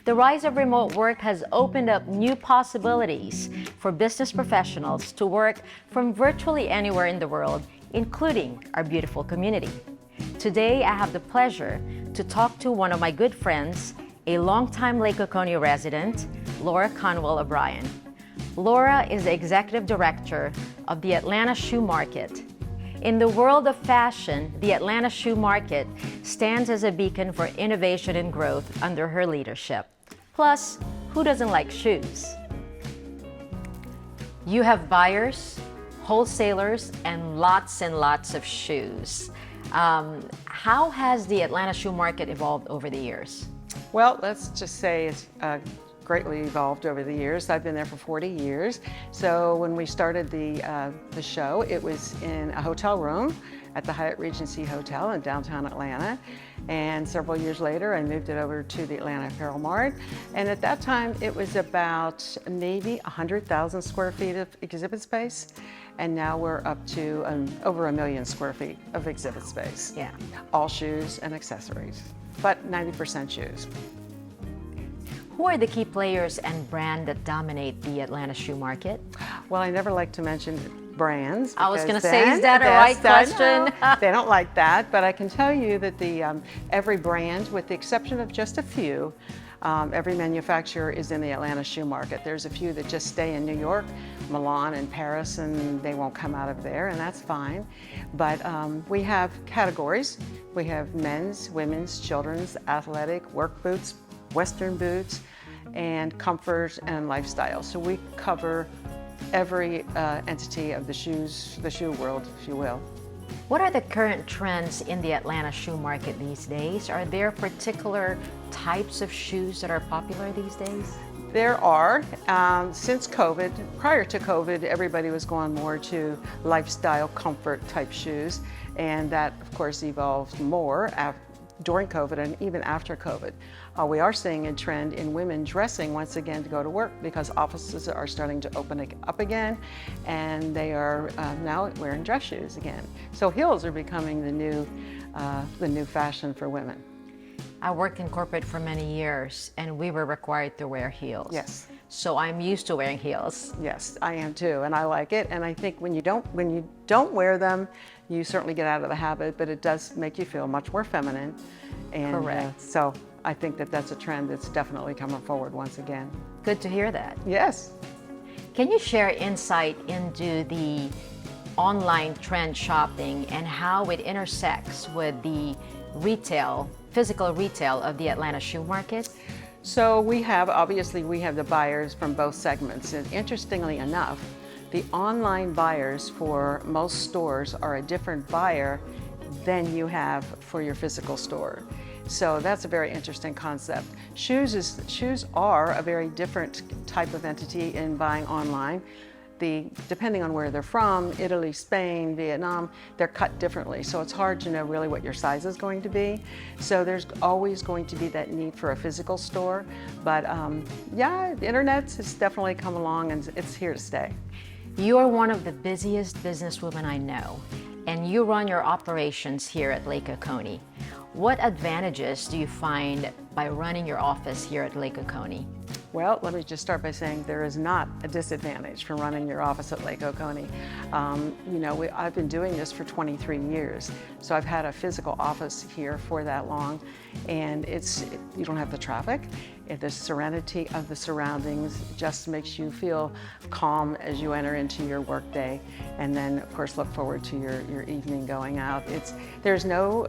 The rise of remote work has opened up new possibilities for business professionals to work from virtually anywhere in the world, including our beautiful community. Today, I have the pleasure to talk to one of my good friends, a longtime Lake Oconee resident, Laura Conwell O'Brien. Laura is the Executive Director of the Atlanta Shoe Market. In the world of fashion, the Atlanta Shoe Market stands as a beacon for innovation and growth under her leadership. Plus, who doesn't like shoes? You have buyers, wholesalers, and lots of shoes. How has the Atlanta Shoe Market evolved over the years? Well, let's just say it's greatly evolved over the years. I've been there for 40 years. So when we started the show, it was in a hotel room at the Hyatt Regency Hotel in downtown Atlanta. And several years later, I moved it over to the Atlanta Apparel Mart. And at that time, it was about maybe 100,000 square feet of exhibit space. And now we're up to over 1 million square feet of exhibit space. Yeah. All shoes and accessories, but 90% shoes. Who are the key players and brands that dominate the Atlanta Shoe Market? Well, I never like to mention brands. I was going to say, is that a right question? They don't like that, but I can tell you that every brand, with the exception of just a few, every manufacturer is in the Atlanta Shoe Market. There's a few that just stay in New York, Milan, and Paris, and they won't come out of there, and that's fine. But we have categories. We have men's, women's, children's, athletic, work boots, Western boots, and comfort and lifestyle. So we cover every entity of the shoe world, if you will. What are the current trends in the Atlanta Shoe Market these days? Are there particular types of shoes that are popular these days? There are. Since COVID, prior to COVID, everybody was going more to lifestyle comfort type shoes, and that of course evolved more during COVID and even after COVID. We are seeing a trend in women dressing once again to go to work because offices are starting to open up again, and they are now wearing dress shoes again. So heels are becoming the new fashion for women. I worked in corporate for many years, and we were required to wear heels. Yes. So I'm used to wearing heels. Yes, I am too, and I like it. And I think when you don't wear them, you certainly get out of the habit, but it does make you feel much more feminine. And correct. So I think that's a trend that's definitely coming forward once again. Good to hear that. Yes. Can you share insight into the online trend shopping and how it intersects with the physical retail of the Atlanta Shoe Market? So obviously we have the buyers from both segments, and interestingly enough, the online buyers for most stores are a different buyer than you have for your physical store. So that's a very interesting concept. Shoes are a very different type of entity in buying online. Depending on where they're from, Italy, Spain, Vietnam, they're cut differently. So it's hard to know really what your size is going to be. So there's always going to be that need for a physical store. But yeah, the internet has definitely come along, and it's here to stay. You are one of the busiest businesswomen I know, and you run your operations here at Lake Oconee. What advantages do you find by running your office here at Lake Oconee? Well, let me just start by saying there is not a disadvantage for running your office at Lake Oconee. I've been doing this for 23 years, so I've had a physical office here for that long, and you don't have the traffic. The serenity of the surroundings just makes you feel calm as you enter into your workday, and then of course look forward to your evening going out. There's no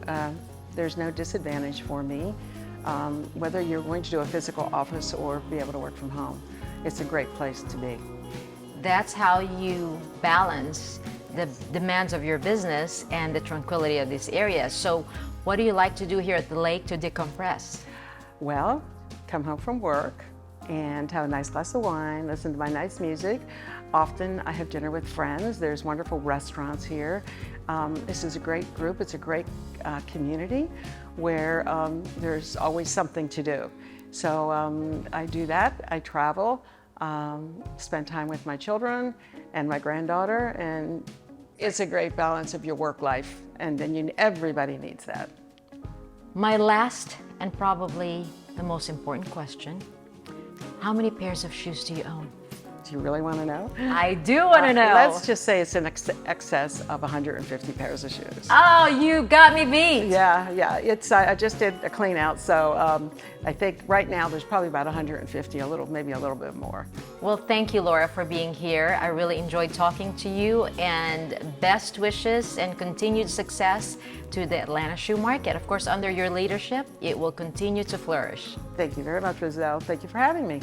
disadvantage for me. Whether you're going to do a physical office or be able to work from home, it's a great place to be. That's how you balance the demands of your business and the tranquility of this area. So what do you like to do here at the lake to decompress? Well, come home from work and have a nice glass of wine, listen to my nice music. Often I have dinner with friends. There's wonderful restaurants here. This is a great group. It's a great community where there's always something to do. So I do that. I travel, spend time with my children and my granddaughter, and it's a great balance of your work life, and then everybody needs that. My last and probably the most important question. How many pairs of shoes do you own? Do you really want to know? I do want to know. Let's just say it's in excess of 150 pairs of shoes. Oh, you got me beat. Yeah. It's I just did a clean out, so I think right now there's probably about 150, maybe a little bit more. Well, thank you, Laura, for being here. I really enjoyed talking to you, and best wishes and continued success to the Atlanta shoe market. Of course, under your leadership, it will continue to flourish. Thank you very much, Riezl. Thank you for having me.